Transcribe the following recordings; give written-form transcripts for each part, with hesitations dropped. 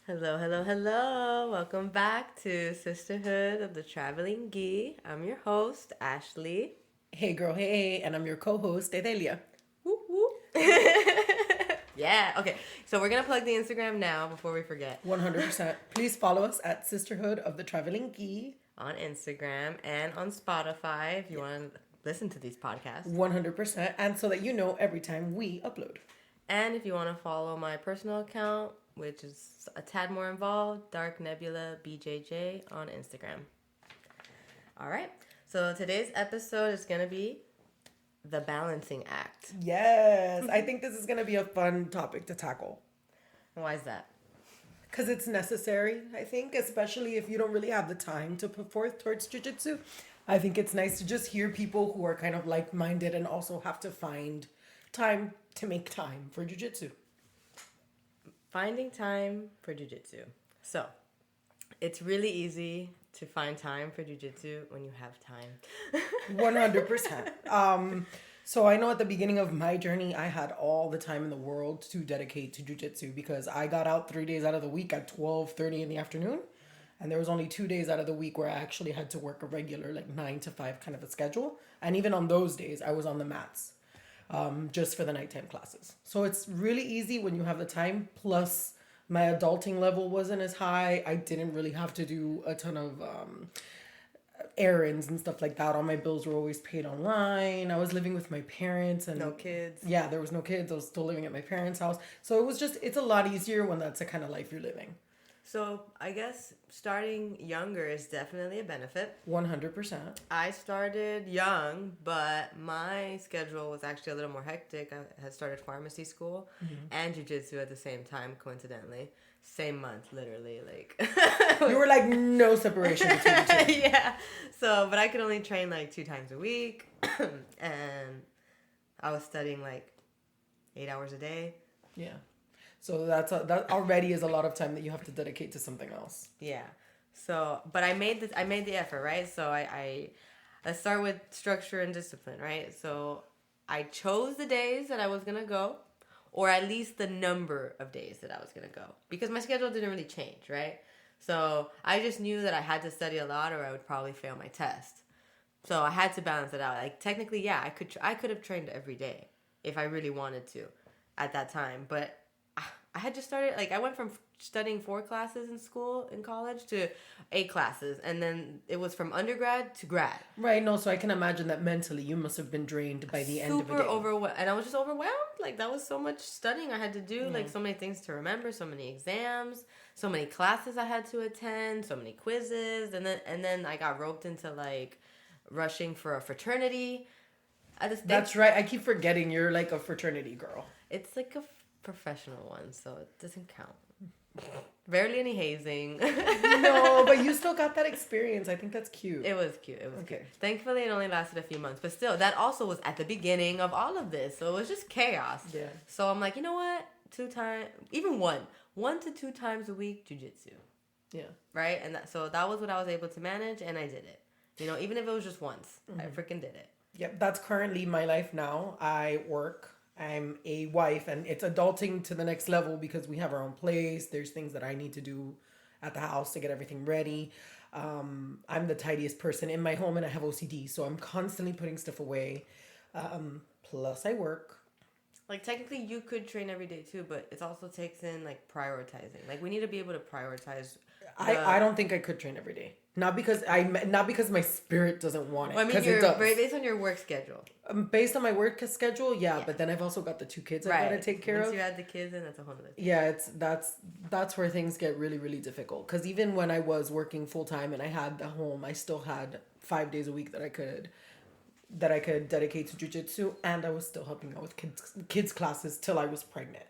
Hello, hello, hello. Welcome back to Sisterhood of the Traveling Gi. I'm your host, Ashley. Hey girl, hey, and I'm your co-host, Edelia. Whoop, whoop. Yeah, okay. So we're going to plug the Instagram now before we forget. 100%. Please follow us at Sisterhood of the Traveling Gi. On Instagram and on Spotify if you want to listen to these podcasts. 100%. And so that you know every time we upload. And if you want to follow my personal account, which is a tad more involved, Dark Nebula BJJ on Instagram. All right. So today's episode is going to be the balancing act. Yes. I think this is going to be a fun topic to tackle. Why is that? Because it's necessary, I think, especially if you don't really have the time to put forth towards jiu-jitsu. I think it's nice to just hear people who are kind of like-minded and also have to find time to make time for jiu-jitsu. Finding time for jiu-jitsu. So, it's really easy to find time for jiu-jitsu when you have time. 100%. So I know at the beginning of my journey, I had all the time in the world to dedicate to jiu-jitsu because I got out 3 days out of the week at 12:30 in the afternoon. And there was only 2 days out of the week where I actually had to work a regular, like 9 to 5 kind of a schedule. And even on those days, I was on the mats just for the nighttime classes. So it's really easy when you have the time. Plus, my adulting level wasn't as high. I didn't really have to do a ton of errands and stuff like that. All my bills were always paid online. I was living with my parents and No kids. Yeah, there was no kids. I was still living at my parents' house. So it's a lot easier when that's the kind of life you're living. So, I guess starting younger is definitely a benefit. 100%. I started young, but my schedule was actually a little more hectic. I had started pharmacy school and jiu-jitsu at the same time, coincidentally. Same month, literally. Like You were like no separation between the two. Yeah. So, but I could only train like 2 times a week. And I was studying like 8 hours a day. Yeah. So that already is a lot of time that you have to dedicate to something else. Yeah. So, but I made the effort, right? So let's start with structure and discipline, right? So I chose the days that I was going to go, or at least the number of days that I was going to go, because my schedule didn't really change, right? So I just knew that I had to study a lot or I would probably fail my test. So I had to balance it out. Like technically, yeah, I could have trained every day if I really wanted to at that time, but I had just started, like, I went from studying 4 classes in college to 8 classes. And then it was from undergrad to grad. Right, no, so I can imagine that mentally you must have been drained by the end of the day. Super overwhelmed. And I was just overwhelmed. Like, that was so much studying I had to do. Like, so many things to remember, so many exams, so many classes I had to attend, so many quizzes. And then I got roped into, like, rushing for a fraternity. That's right. I keep forgetting you're like a fraternity girl. It's like a professional one, so it doesn't count. Barely any hazing. No, but you still got that experience. I think that's cute. It was cute. Cute. Thankfully, it only lasted a few months, but still, that also was at the beginning of all of this, so it was just chaos. Yeah. So I'm like, you know what? 2 times, even 1 to 2 times a week, jiu-jitsu. Yeah. Right, and so that was what I was able to manage, and I did it. You know, even if it was just once, I freaking did it. Yep, that's currently my life now. I work. I'm a wife, and it's adulting to the next level because we have our own place. There's things that I need to do at the house to get everything ready. I'm the tidiest person in my home, and I have OCD, so I'm constantly putting stuff away. Plus, I work. Like, technically, you could train every day, too, but it also takes in, like, prioritizing. Like, we need to be able to prioritize. I don't think I could train every day. Not because my spirit doesn't want it. Well, I mean, it does. Based on your work schedule. Based on my work schedule, yeah. But then I've also got the 2 kids I gotta take care of. Once you add the kids in, that's a whole other thing. Yeah, that's where things get really, really difficult. Because even when I was working full time and I had the home, I still had 5 days a week that I could dedicate to jiu-jitsu, and I was still helping out with kids classes till I was pregnant.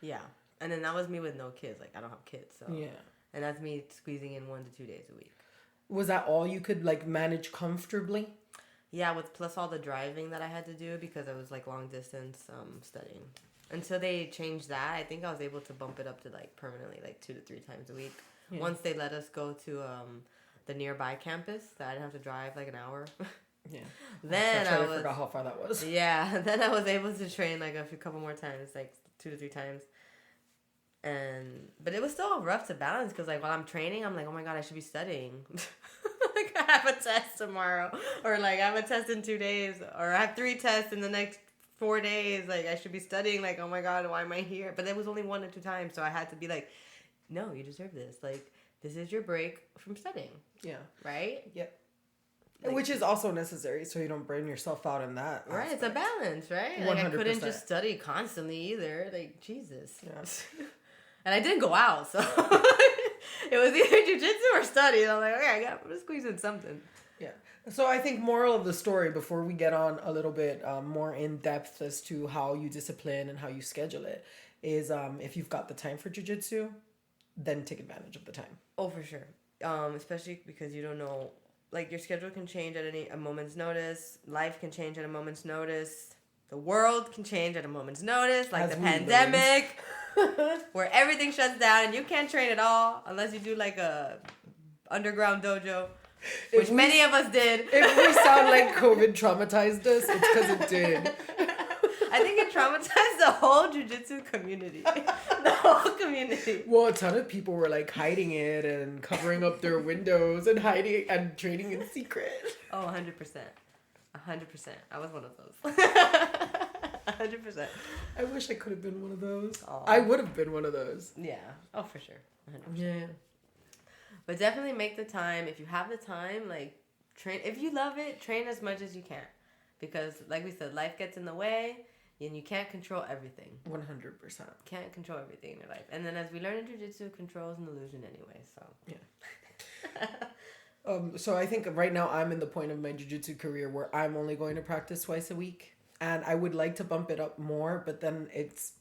Yeah, and then that was me with no kids. Like, I don't have kids, so yeah. And that's me squeezing in 1 to 2 days a week. Was that all you could like manage comfortably? Yeah, with plus all the driving that I had to do because I was like long distance studying. Until they changed that, I think I was able to bump it up to like permanently like 2 to 3 times a week. Yeah. Once they let us go to the nearby campus, that I didn't have to drive like an hour. Yeah. Then I forgot how far that was. Yeah. Then I was able to train like a couple more times, like 2 to 3 times. But it was still rough to balance because like while I'm training, I'm like, oh my god, I should be studying. Like I have a test tomorrow, or like I have a test in 2 days, or I have 3 tests in the next 4 days. Like I should be studying. Like, oh my god, why am I here? But it was only 1 or 2 times, so I had to be like, no, you deserve this. Like this is your break from studying. Yeah. Right. Yep. Like, which is also necessary, so you don't burn yourself out in that. Right, aspect. it's a balance, right? Like I couldn't just study constantly either. Like Jesus. Yeah. And I didn't go out, so it was either jiu-jitsu or study. And I'm like, okay, I'm gonna squeeze in something. Yeah. So I think moral of the story, before we get on a little bit more in depth as to how you discipline and how you schedule it, is if you've got the time for jiu-jitsu, then take advantage of the time. Oh, for sure. Especially because you don't know, like your schedule can change at a moment's notice. Life can change at a moment's notice. The world can change at a moment's notice, like the pandemic, where everything shuts down and you can't train at all unless you do like a underground dojo, which many of us did. If we sound like COVID traumatized us, it's because it did. I think it traumatized the whole jiu-jitsu community. The whole community. Well, a ton of people were like hiding it and covering up their windows and hiding and training in secret. Oh, 100%. 100%. I was one of those. 100%. I wish I could have been one of those. Aww. I would have been one of those. Yeah. Oh, for sure. 100%. Yeah. But definitely make the time. If you have the time, like, train. If you love it, train as much as you can. Because, like we said, life gets in the way, and you can't control everything. 100%. Can't control everything in your life. And then as we learn in jiu-jitsu, control is an illusion anyway, so. Yeah. So I think right now I'm in the point of my jiu-jitsu career where I'm only going to practice twice a week. And I would like to bump it up more, but then it's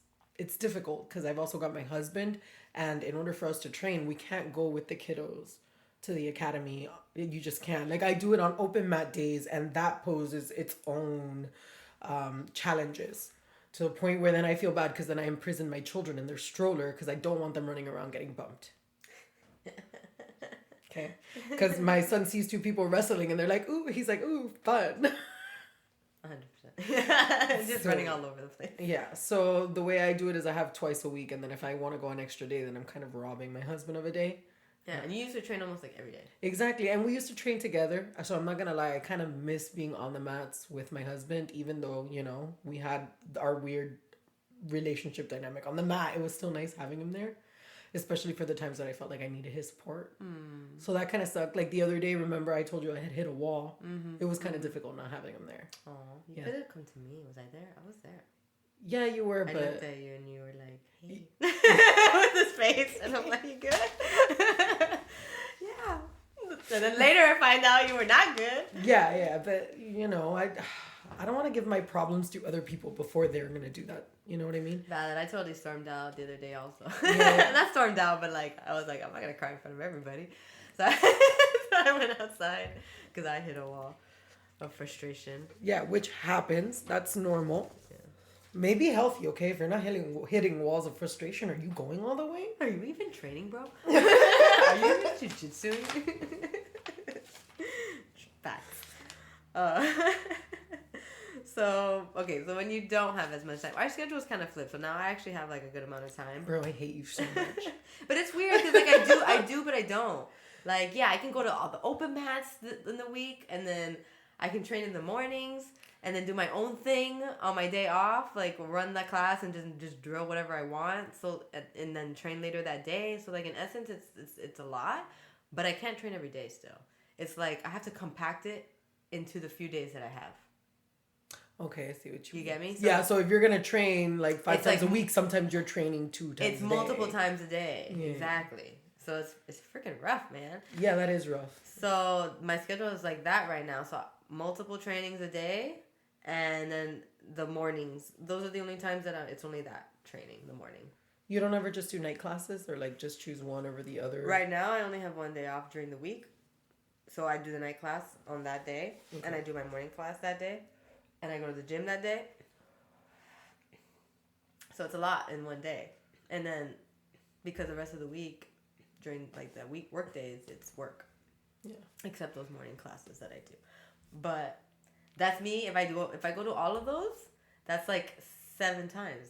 difficult because I've also got my husband. And in order for us to train, we can't go with the kiddos to the academy. You just can't. Like I do it on open mat days, and that poses its own challenges. To the point where then I feel bad because then I imprison my children in their stroller because I don't want them running around getting bumped. Okay? Because my son sees 2 people wrestling and they're like, ooh, he's like, ooh, fun. 100%. Just running all over the place. Yeah. So the way I do it is I have twice a week, and then if I want to go an extra day, then I'm kind of robbing my husband of a day. Yeah, and you used to train almost like every day. Exactly. And we used to train together. So I'm not going to lie, I kind of miss being on the mats with my husband, even though, you know, we had our weird relationship dynamic on the mat. It was still nice having him there, especially for the times that I felt like I needed his support. So that kind of sucked. Like the other day, remember I told you I had hit a wall. It was kind of difficult not having him there. Oh, you could have come to me. Was I there? I was there. Yeah, you were, I but... looked at you and you were like, hey. With his face. And I'm like, you good? Yeah. And then later I find out you were not good. Yeah, but, you know, I don't want to give my problems to other people before they're going to do that. You know what I mean? Valid. I totally stormed out the other day also. Yeah. Not stormed out, but like, I was like, I'm not going to cry in front of everybody. So I went outside because I hit a wall of frustration. Yeah, which happens. That's normal. Yeah. Maybe healthy, okay? If you're not hitting walls of frustration, are you going all the way? Are you even training, bro? Are you even jiu-jitsu? Facts. So when you don't have as much time, our schedule's kind of flipped. So now I actually have like a good amount of time. Bro, I hate you so much. But it's weird because like I do, but I don't. Like, yeah, I can go to all the open mats in the week, and then I can train in the mornings, and then do my own thing on my day off, like run that class and just drill whatever I want. So and then train later that day. So like in essence, it's a lot, but I can't train every day still. It's like I have to compact it into the few days that I have. Okay, I see what you mean. You get me? So, so if you're going to train like 5 times a week, sometimes you're training 2 times a day. It's multiple times a day. Yeah. Exactly. So it's freaking rough, man. Yeah, that is rough. So my schedule is like that right now. So multiple trainings a day, and then the mornings. Those are the only times that it's only that training, the morning. You don't ever just do night classes or like just choose one over the other? Right now, I only have one day off during the week. So I do the night class on that day, and I do my morning class that day. And I go to the gym that day. So it's a lot in one day. And then because the rest of the week, during like the week work days, it's work. Yeah. Except those morning classes that I do. But that's me. If I go to all of those, that's like 7 times.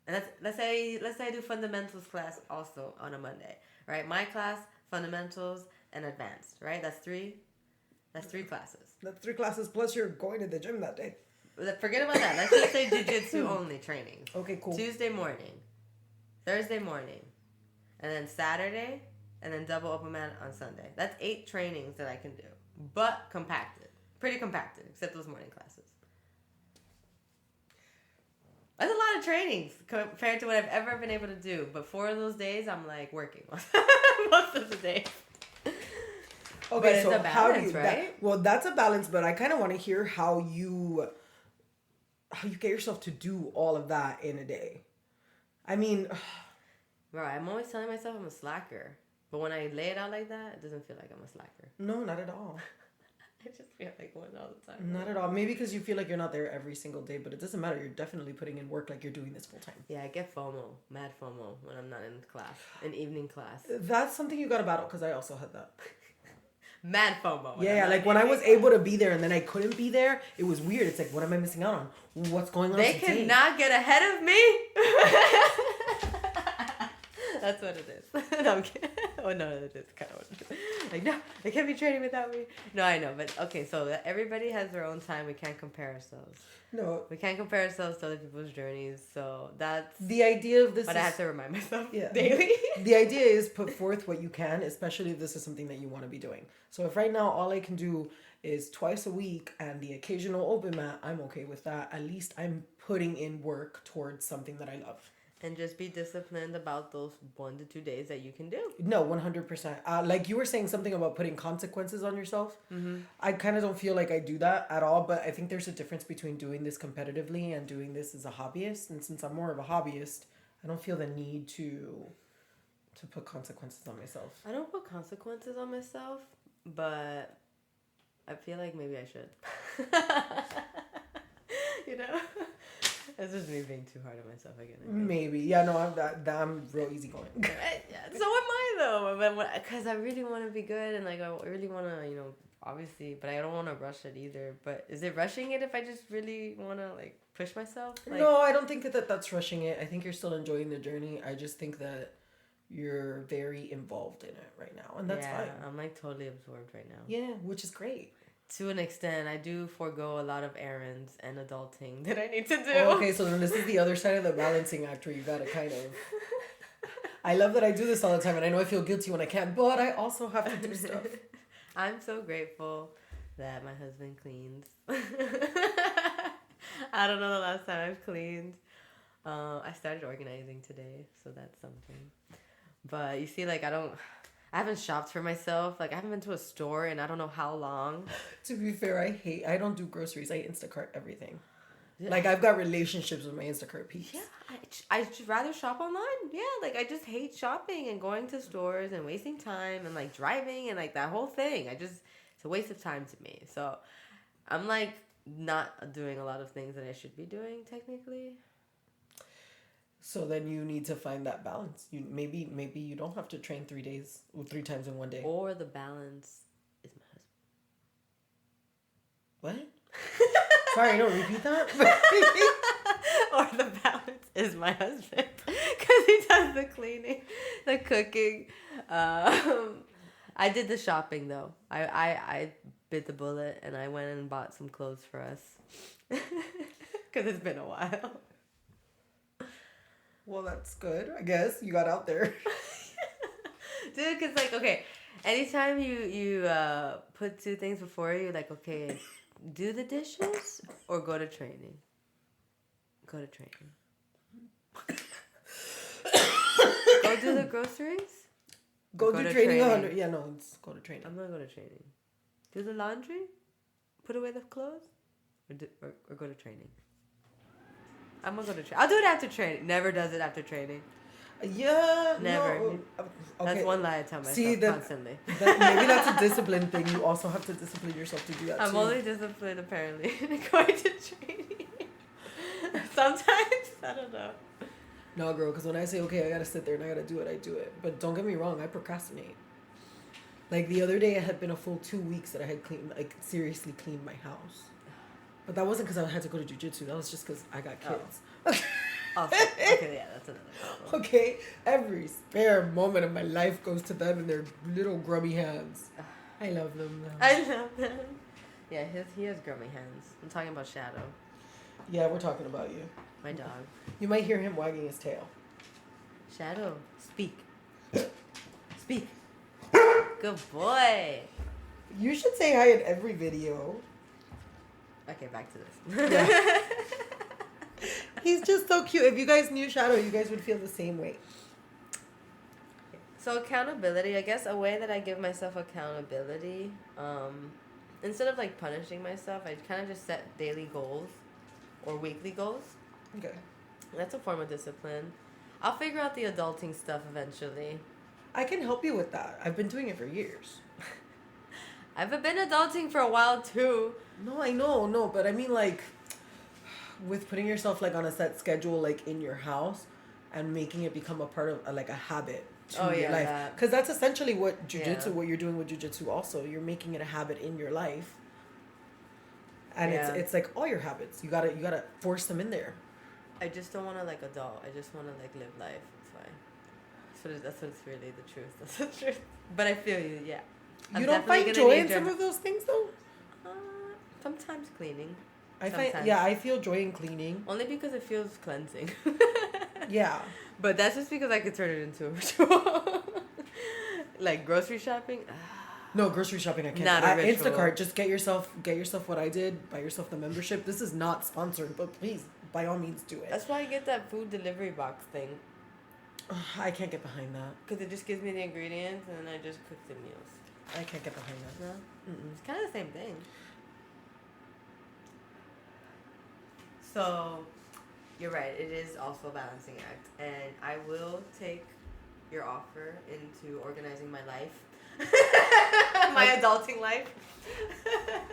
And let's say I do fundamentals class also on a Monday, right? My class, fundamentals, and advanced, right? That's three classes. That's 3 classes plus you're going to the gym that day. Forget about that. Let's just say jiu-jitsu only training. Okay, cool. Tuesday morning, Thursday morning, and then Saturday, and then double open mat on Sunday. That's 8 trainings that I can do, but compacted, pretty compacted, except those morning classes. That's a lot of trainings compared to what I've ever been able to do. But 4 of those days, I'm like working most of the day. Okay, but it's so a balance, how do you, right? well, that's a balance, but I kind of want to hear how you get yourself to do all of that in a day. I mean, bro, I'm always telling myself I'm a slacker. But when I lay it out like that, it doesn't feel like I'm a slacker. no, not at all. I just feel like one all the time. Not at all. Maybe because you feel like you're not there every single day, but it doesn't matter. You're definitely putting in work like you're doing this full time. Yeah, I get FOMO, mad FOMO when I'm not in class, in evening class. That's something you got to battle because I also had that. Mad FOMO. Yeah, like when I was able to be there and then I couldn't be there, it was weird. It's like, what am I missing out on? What's going on They today? cannot get ahead of me. That's what it is. No, I'm kidding. Oh, no, that is kind of what it is. Like, no, they can't be training without me. No, I know. But, okay, so everybody has their own time. We can't compare ourselves. No. We can't compare ourselves to other people's journeys. So that's... The idea of this But I have to remind myself daily. daily. The idea is put forth what you can, especially if this is something that you want to be doing. So if right now all I can do is twice a week and the occasional open mat, I'm okay with that. At least I'm putting in work towards something that I love. And just be disciplined about those 1 to 2 days that you can do. No, 100%. Like you were saying something about putting consequences on yourself. Mm-hmm. I kind of don't feel like I do that at all, but I think there's a difference between doing this competitively and doing this as a hobbyist. And since I'm more of a hobbyist, I don't feel the need to put consequences on myself. I don't put consequences on myself, but I feel like maybe I should. You know? It's just me being too hard on myself again. Maybe. Yeah, no, I'm real easygoing. Right? Yeah. So am I, though. Because I really want to be good and, like, I really want to, you know, obviously, but I don't want to rush it either. But is it rushing it if I just really want to, like, push myself? Like, no, I don't think that's rushing it. I think you're still enjoying the journey. I just think that you're very involved in it right now. And that's fine. I'm, like, totally absorbed right now. Yeah, which is great. To an extent, I do forego a lot of errands and adulting that I need to do. Oh, okay, so then this is the other side of the balancing act where you gotta kind of... I love that I do this all the time, and I know I feel guilty when I can't, but I also have to do stuff. I'm so grateful that my husband cleans. I don't know the last time I've cleaned. I started organizing today, so that's something. But you see, like, I haven't shopped for myself. Like, I haven't been to a store in I don't know how long. To be fair, I don't do groceries. I Instacart everything. Like, I've got relationships with my Instacart peeps. Yeah, I'd rather shop online. Yeah, like, I just hate shopping and going to stores and wasting time and, like, driving and, like, that whole thing. It's a waste of time to me. So, I'm, like, not doing a lot of things that I should be doing, technically. So then you need to find that balance. Maybe you don't have to train 3 times in one day. Or the balance is my husband. What? Sorry, don't repeat that. Or the balance is my husband. Because he does the cleaning, the cooking. I did the shopping, though. I bit the bullet and I went and bought some clothes for us. Because it's been a while. Well, that's good. I guess you got out there. Dude, because, like, okay, anytime you put 2 things before you, like, okay, do the dishes or go to training? Go to training. Go do the groceries? Go do training 100. Yeah, no, it's go to training. I'm going to go to training. Do the laundry? Put away the clothes? Or go to training? I'm gonna go to training. I'll do it after training. Never does it after training. Yeah. Never. No. Okay. That's one lie I tell myself constantly. Maybe that's a discipline thing. You also have to discipline yourself to do that. I'm only disciplined apparently going to training. Sometimes I don't know. No, girl. Because when I say okay, I gotta sit there and I gotta do it, I do it. But don't get me wrong, I procrastinate. Like the other day, it had been a full 2 weeks that I had seriously cleaned my house. But that wasn't because I had to go to jiu-jitsu. That was just because I got kids. Also, okay, yeah, that's another problem. Okay, every spare moment of my life goes to them and their little grubby hands. I love them though. I love them. Yeah, he has grubby hands. I'm talking about Shadow, Yeah, we're talking about you. my dog. You might hear him wagging his tail. Shadow, speak. Speak. Good boy. You should say hi in every video. Okay, back to this. Yeah. He's just so cute. If you guys knew Shadow, you guys would feel the same way. So accountability, I guess a way that I give myself accountability, instead of like punishing myself, I kind of just set daily goals or weekly goals. Okay. That's a form of discipline. I'll figure out the adulting stuff eventually. I can help you with that. I've been doing it for years. I've been adulting for a while too. No, I know, no, but I mean like with putting yourself like on a set schedule like in your house and making it become a part of like a habit to your life. Because that's essentially what jiu-jitsu, what you're doing with jiu-jitsu also. You're making it a habit in your life. And it's like all your habits. You gotta force them in there. I just don't want to like adult. I just want to like live life. That's why. That's what's really the truth. That's the truth. But I feel you, yeah. You don't find joy in some of those things though? Sometimes cleaning. I feel joy in cleaning. Only because it feels cleansing. Yeah. But that's just because I could turn it into a ritual. Like grocery shopping. No, grocery shopping I can't. Not a ritual. Instacart, just get yourself what I did. Buy yourself the membership. This is not sponsored, but please, by all means, do it. That's why I get that food delivery box thing. I can't get behind that. Because it just gives me the ingredients and then I just cook the meals. I can't get behind that. No? It's kind of the same thing. So, you're right. It is also a balancing act. And I will take your offer into organizing my life. My adulting life.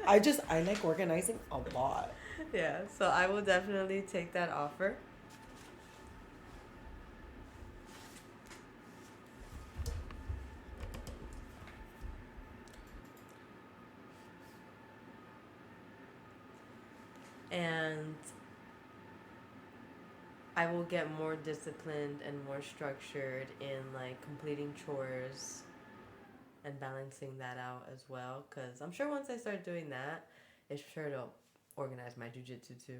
I like organizing a lot. Yeah, so I will definitely take that offer. And I will get more disciplined and more structured in like completing chores and balancing that out as well. Because I'm sure once I start doing that, it's sure to organize my jiu-jitsu too.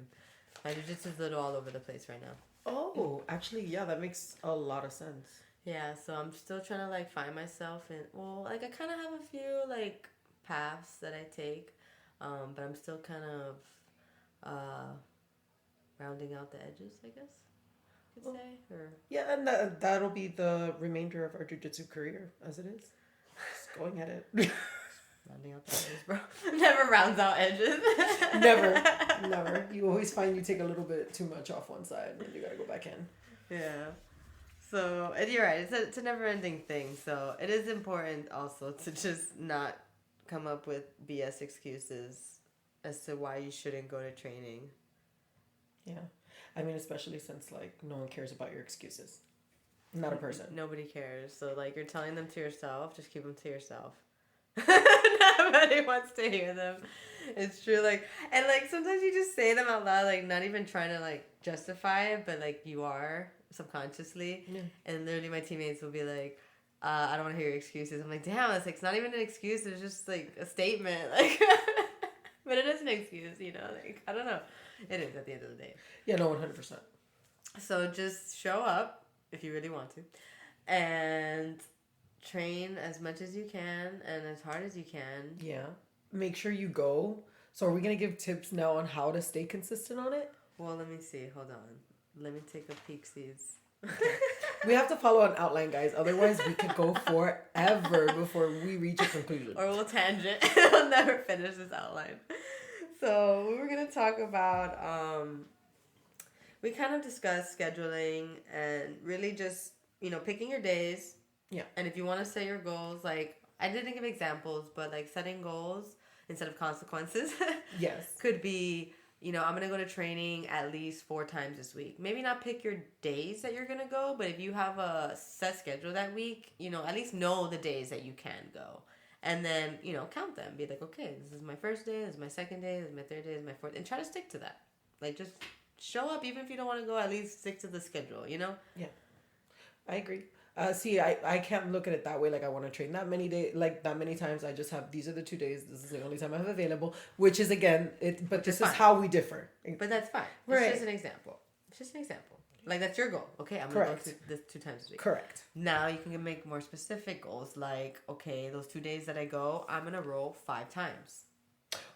My jiu-jitsu is a little all over the place right now. Oh, actually, yeah, that makes a lot of sense. Yeah, so I'm still trying to like find myself in, well, like I kind of have a few like paths that I take, but I'm still kind of rounding out the edges, I guess you could say. Or yeah, and that'll be the remainder of our jiu-jitsu career as it is. Just going at it. Rounding out the edges, bro. Never rounds out edges. Never. You always find you take a little bit too much off one side and you gotta go back in. Yeah. So, and you're right. It's a never-ending thing. So it is important also to just not come up with BS excuses as to why you shouldn't go to training. Yeah. I mean, especially since, like, no one cares about your excuses. Not a person. Nobody cares. So, like, you're telling them to yourself. Just keep them to yourself. Nobody wants to hear them. It's true. Like, and, like, sometimes you just say them out loud, like, not even trying to, like, justify it, but, like, you are subconsciously. Yeah. And literally my teammates will be like, I don't want to hear your excuses. I'm like, damn, it's like, it's not even an excuse. It's just, like, a statement. Like, but it is an excuse, you know? Like, I don't know. It is at the end of the day. Yeah, no, 100%. So just show up if you really want to. And train as much as you can and as hard as you can. Yeah. Make sure you go. So are we going to give tips now on how to stay consistent on it? Well, let me see. Hold on. Let me take a peek, sees. Okay. We have to follow an outline, guys. Otherwise, we could go forever before we reach a conclusion. Or we'll tangent. We'll never finish this outline. So we were going to talk about, we kind of discussed scheduling and really just, you know, picking your days. Yeah. And if you want to set your goals, like, I didn't give examples, but like setting goals instead of consequences. Yes. Could be, you know, I'm going to go to training at least 4 times this week. Maybe not pick your days that you're going to go, but if you have a set schedule that week, you know, at least know the days that you can go. And then, you know, count them. Be like, okay, this is my first day, this is my second day, this is my third day, this is my fourth. And try to stick to that. Like, just show up. Even if you don't want to go, at least stick to the schedule, you know? Yeah, I agree. See, I can't look at it that way. Like I want to train that many days, like that many times. I just have these are the 2 days. This is the only time I have available. Which is again it. But this is how we differ. But that's fine. Right. It's just an example. It's just an example. Like that's your goal. Okay, I'm gonna go to this 2 times a week. Correct. Now you can make more specific goals. Like okay, those 2 days that I go, I'm gonna roll 5 times.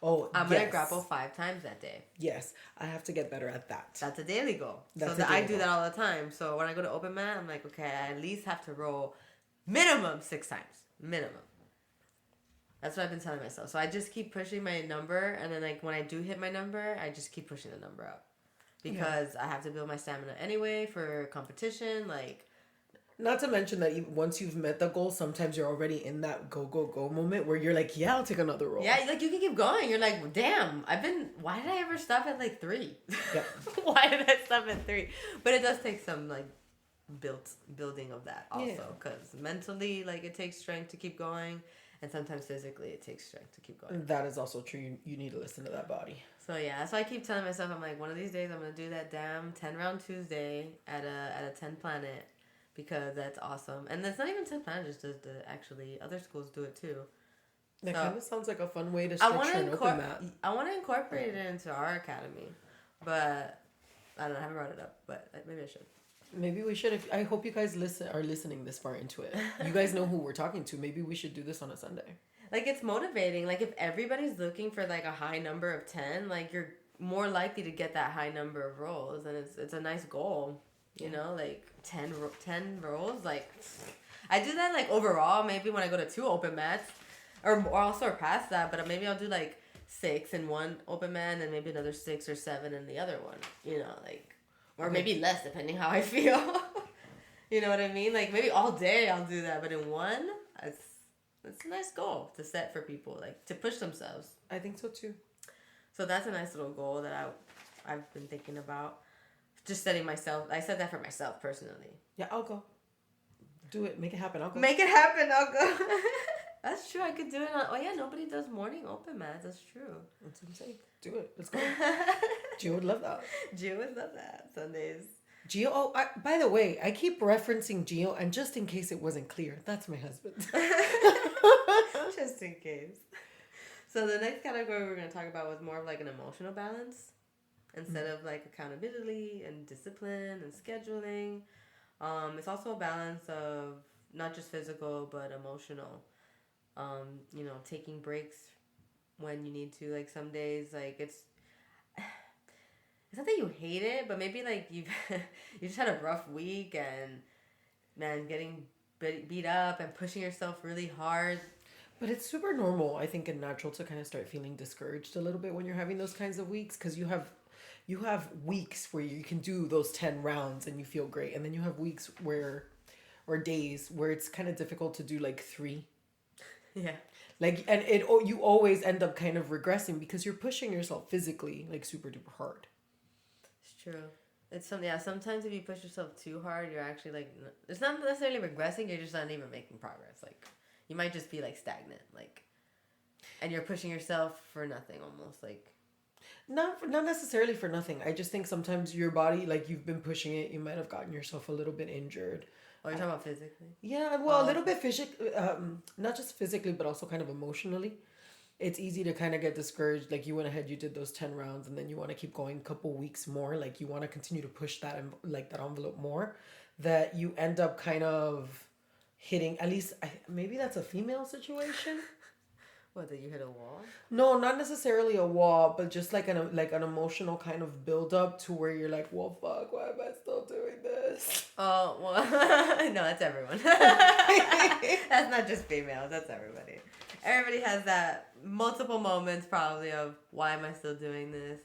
Oh, I'm gonna grapple 5 times that day. Yes, I have to get better at that. That's a daily goal. I do that all the time. So when I go to open mat, I'm like, okay, I at least have to roll minimum 6 times. Minimum. That's what I've been telling myself. So I just keep pushing my number, and then like when I do hit my number, I just keep pushing the number up because I have to build my stamina anyway for competition. Like. Not to mention that once you've met the goal, sometimes you're already in that go moment where you're like, yeah, I'll take another roll. Yeah, like you can keep going. You're like, damn, why did I ever stop at like 3? Yeah. Why did I stop at 3? But it does take some like building of that also. Because mentally, like it takes strength to keep going. And sometimes physically it takes strength to keep going. That is also true. You need to listen to that body. So yeah, so I keep telling myself, I'm like, one of these days I'm going to do that damn 10 round Tuesday at a 10 planet. Because that's awesome. And it's not even 10 planets, just actually other schools do it too. That kind of sounds like a fun way to structure an open mat. I want to incorporate it into our academy. But I don't know, I haven't brought it up, but maybe I should. Maybe we should. I hope you guys are listening this far into it. You guys know who we're talking to. Maybe we should do this on a Sunday. Like it's motivating. Like if everybody's looking for like a high number of 10, like you're more likely to get that high number of rolls. And it's a nice goal. You know, like 10 rolls. Like, I do that, like, overall, maybe when I go to 2 open mats. Or I'll surpass that, but maybe I'll do, like, 6 in one open mat and then maybe another 6 or 7 in the other one. You know, like, or maybe less, depending how I feel. You know what I mean? Like, maybe all day I'll do that, but in one, it's a nice goal to set for people, like, to push themselves. I think so, too. So that's a nice little goal that I've been thinking about. Just setting myself. I said that for myself personally. Yeah, I'll go. Do it. Make it happen. I'll go. Make it happen. I'll go. That's true. I could do it on. Oh yeah, nobody does morning open mats. That's true. That's what I'm saying. Do it. Let's go. Gio would love that. Gio would love that. Sundays. Gio. Oh, by the way, I keep referencing Gio, and just in case it wasn't clear, that's my husband. Just in case. So the next category we're going to talk about was more of like an emotional balance. Instead of like accountability and discipline and scheduling. It's also a balance of not just physical but emotional. You know, taking breaks when you need to. Like some days, like it's not that you hate it, but maybe like you just had a rough week and man, getting beat up and pushing yourself really hard. But it's super normal, I think, and natural to kind of start feeling discouraged a little bit when you're having those kinds of weeks because you have weeks where you can do those 10 rounds and you feel great. And then you have weeks or days where it's kind of difficult to do like 3. Yeah. Like, and you always end up kind of regressing because you're pushing yourself physically like super duper hard. It's true. It's sometimes if you push yourself too hard, you're actually like, it's not necessarily regressing, you're just not even making progress. Like, you might just be like stagnant, like, and you're pushing yourself for nothing almost, like. Not necessarily for nothing. I just think sometimes your body, like you've been pushing it, you might have gotten yourself a little bit injured. Oh, you're talking about physically? Yeah, well, a little bit physically, not just physically, but also kind of emotionally. It's easy to kind of get discouraged. Like you went ahead, you did those 10 rounds, and then you want to keep going a couple weeks more. Like you want to continue to push that like that envelope more. That you end up kind of hitting. At least maybe that's a female situation. What, that you hit a wall? No, not necessarily a wall, but just like an emotional kind of build up to where you're like, well, fuck, why am I still doing this? Oh, well, no, that's everyone. That's not just females, that's everybody. Everybody has that multiple moments probably of why am I still doing this?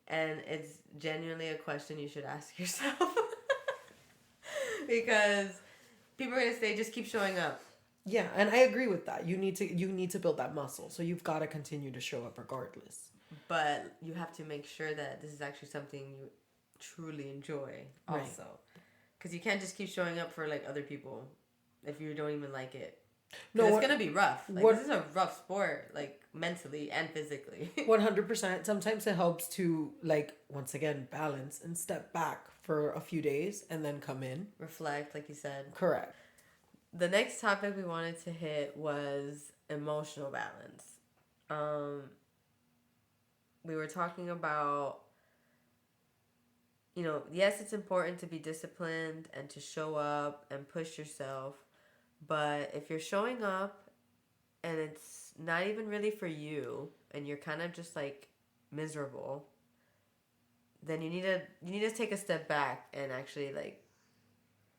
And it's genuinely a question you should ask yourself. Because people are going to say, just keep showing up. Yeah, and I agree with that. You need to build that muscle. So you've got to continue to show up regardless. But you have to make sure that this is actually something you truly enjoy also. Because you can't just keep showing up for like other people if you don't even like it. No, No, it's gonna be rough. Like what this is a rough sport, like mentally and physically. 100%. Sometimes it helps to like once again balance and step back for a few days and then come in. Reflect, like you said. Correct. The next topic we wanted to hit was emotional balance. Um, we were talking about, yes, it's important to be disciplined and to show up and push yourself. But if you're showing up and it's not even really for you and you're kind of just like miserable, then you need to take a step back and actually like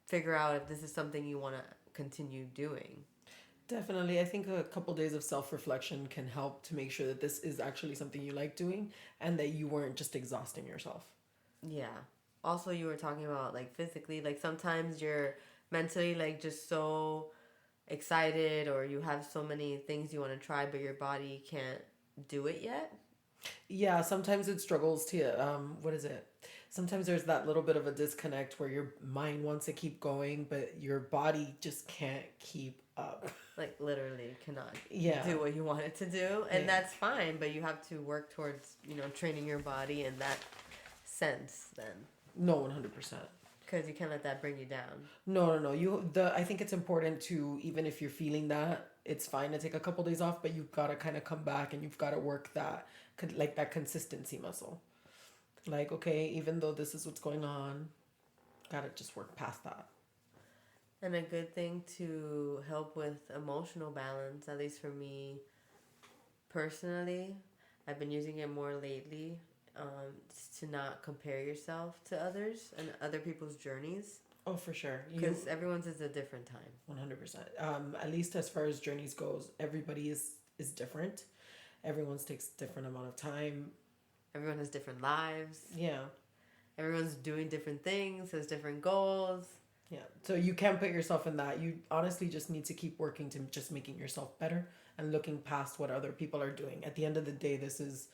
figure out if this is something you want to continue doing. Definitely. I think a couple days of self reflection can help to make sure that this is actually something you like doing and that you weren't just exhausting yourself. Yeah. Also, you were talking about like physically, like sometimes you're mentally like just so excited or you have so many things you want to try, but your body can't do it yet. Yeah, sometimes it struggles to, what is it? Sometimes there's that little bit of a disconnect where your mind wants to keep going, but your body just can't keep up. Like literally cannot Yeah. do what you want it to do. And Yeah. that's fine, but you have to work towards, training your body in that sense then. No, 100%. Because you can't let that bring you down. No. I think it's important to, even if you're feeling that, it's fine to take a couple days off, but you've got to kind of come back and you've got to work that, like that consistency muscle. Like, okay, even though this is what's going on, got to just work past that. And a good thing to help with emotional balance, at least for me personally, I've been using it more lately, to not compare yourself to others and other people's journeys. Oh, for sure. Because everyone's is a different time. 100%. At least as far as journeys goes, everybody is different. Everyone's takes different amount of time. Everyone has different lives. Yeah. Everyone's doing different things, has different goals. Yeah. So you can't put yourself in that. You honestly just need to keep working to just making yourself better and looking past what other people are doing. At the end of the day, this is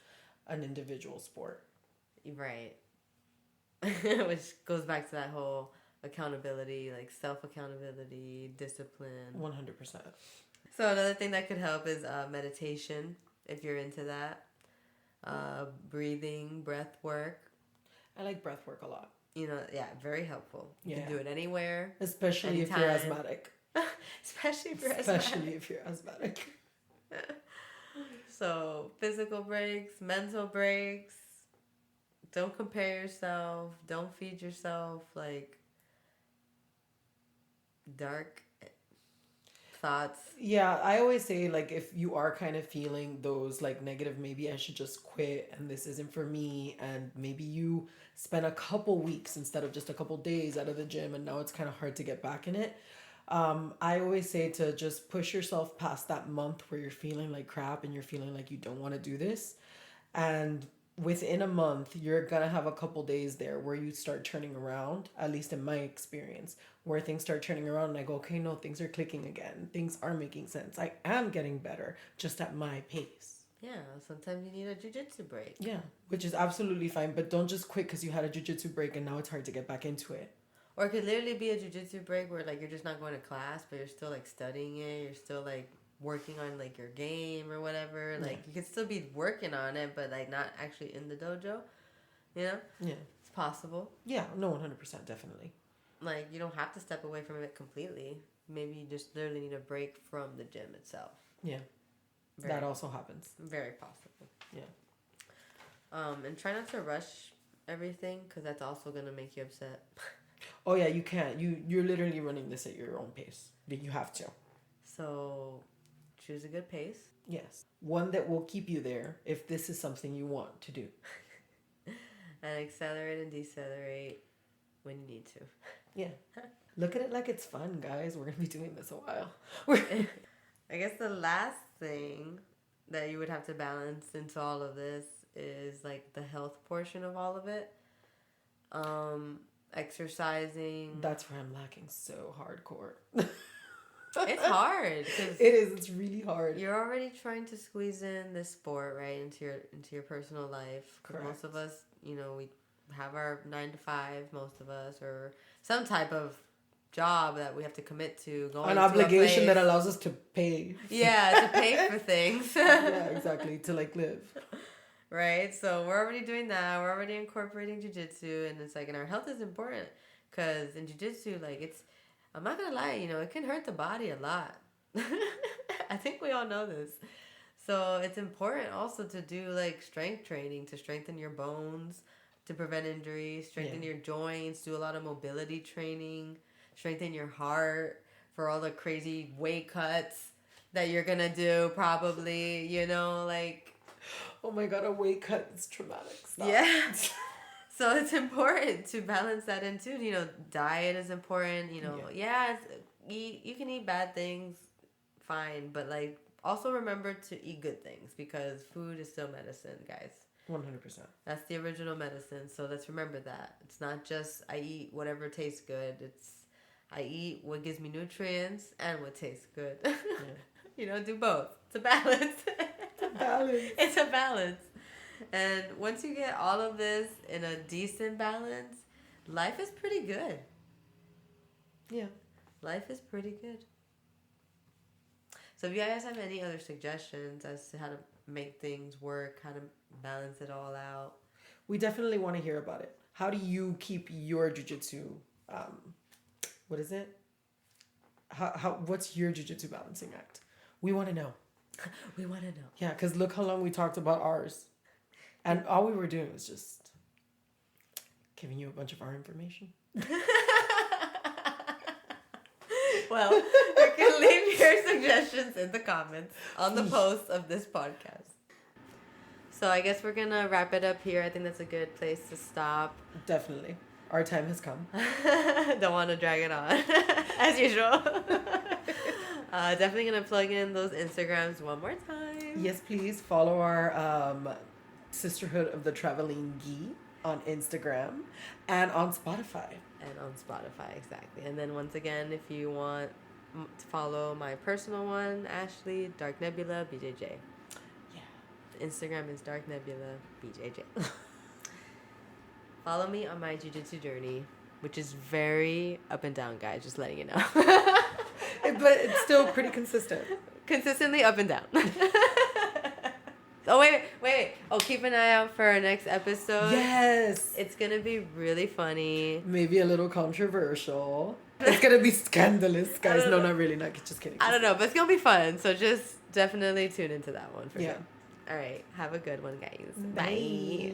an individual sport. Right. Which goes back to that whole accountability, like self-accountability, discipline. 100%. So another thing that could help is meditation, if you're into that. Breathing, breath work. I like breath work a lot. Very helpful. You Yeah. can do it anywhere. Especially anytime. if you're asthmatic. Especially if you're asthmatic. So, physical breaks, mental breaks. Don't compare yourself. Don't feed yourself like dark thoughts. Yeah, I always say like if you are kind of feeling those like negative, maybe I should just quit and this isn't for me, and maybe you spend a couple weeks instead of just a couple days out of the gym and now it's kind of hard to get back in it. I always say to just push yourself past that month where you're feeling like crap and you're feeling like you don't want to do this, and within a month you're gonna have a couple days there where you start turning around, at least in my experience, where things start turning around and I go, okay, no, things are clicking again, things are making sense, I am getting better, just at my pace. Yeah, sometimes you need a jiu-jitsu break. Yeah, which is absolutely fine, but don't just quit because you had a jiu-jitsu break and now it's hard to get back into it. Or it could literally be a jiu-jitsu break where like you're just not going to class, but you're still like studying it, you're still like working on like your game or whatever. Like you could still be working on it, but like not actually in the dojo. Yeah, it's possible. Yeah, no, 100%, definitely. Like you don't have to step away from it completely. Maybe you just literally need a break from the gym itself. Yeah, that also happens. Very possible. Yeah. And try not to rush everything because that's also gonna make you upset. Oh yeah, you can't. You're literally running this at your own pace. You have to. So choose a good pace. Yes. One that will keep you there if this is something you want to do. And accelerate and decelerate when you need to. Yeah. Look at it like it's fun, guys. We're going to be doing this a while. I guess the last thing that you would have to balance into all of this is like the health portion of all of it. Exercising. That's where I'm lacking so hardcore. It's hard. It is. It's really hard. You're already trying to squeeze in this sport right into your personal life. Correct. Most of us, we have our 9 to 5. Most of us, or some type of job that we have to commit to. Going An to a obligation place. that allows us to pay. Yeah, to pay for things. Yeah, exactly. To like live. Right? So we're already doing that. We're already incorporating jiu-jitsu, and it's like, and our health is important because in jiu-jitsu, like it's, I'm not gonna lie, you know, it can hurt the body a lot. I think we all know this. So it's important also to do like strength training to strengthen your bones, to prevent injuries, strengthen your joints, do a lot of mobility training, strengthen your heart for all the crazy weight cuts that you're gonna do probably, you know, like. Oh my god, a weight cut is traumatic. Stop. Yeah. So it's important to balance that in too. You know, diet is important. You know, you can eat bad things, fine, but like also remember to eat good things because food is still medicine, guys. 100%. That's the original medicine. So let's remember that. It's not just I eat whatever tastes good. It's I eat what gives me nutrients and what tastes good. Yeah. You know, do both. It's a balance. It's a balance. And once you get all of this in a decent balance, life is pretty good. Yeah. Life is pretty good. So if you guys have any other suggestions as to how to make things work, how to balance it all out, we definitely want to hear about it. How do you keep your jiu-jitsu, what is it? What's your jiu-jitsu balancing act? We want to know. We want to know. Yeah, because look how long we talked about ours. And all we were doing was just giving you a bunch of our information. Well, you can leave your suggestions in the comments on the post of this podcast. So I guess we're going to wrap it up here. I think that's a good place to stop. Definitely. Our time has come. Don't want to drag it on, as usual. Definitely going to plug in those Instagrams one more time. Yes, please. Follow our Sisterhood of the Traveling Gi on Instagram and on Spotify. And on Spotify, exactly. And then once again, if you want to follow my personal one, Ashley, Dark Nebula, BJJ. Yeah. The Instagram is Dark Nebula, BJJ. Follow me on my jiu-jitsu journey, which is very up and down, guys, just letting you know. But it's still pretty consistent. Consistently up and down. Oh, wait. Oh, keep an eye out for our next episode. Yes. It's going to be really funny. Maybe a little controversial. It's going to be scandalous, guys. No, not really. Not just kidding. I don't know, but it's going to be fun. So just definitely tune into that one for sure. Yeah. All right. Have a good one, guys. Bye. Bye.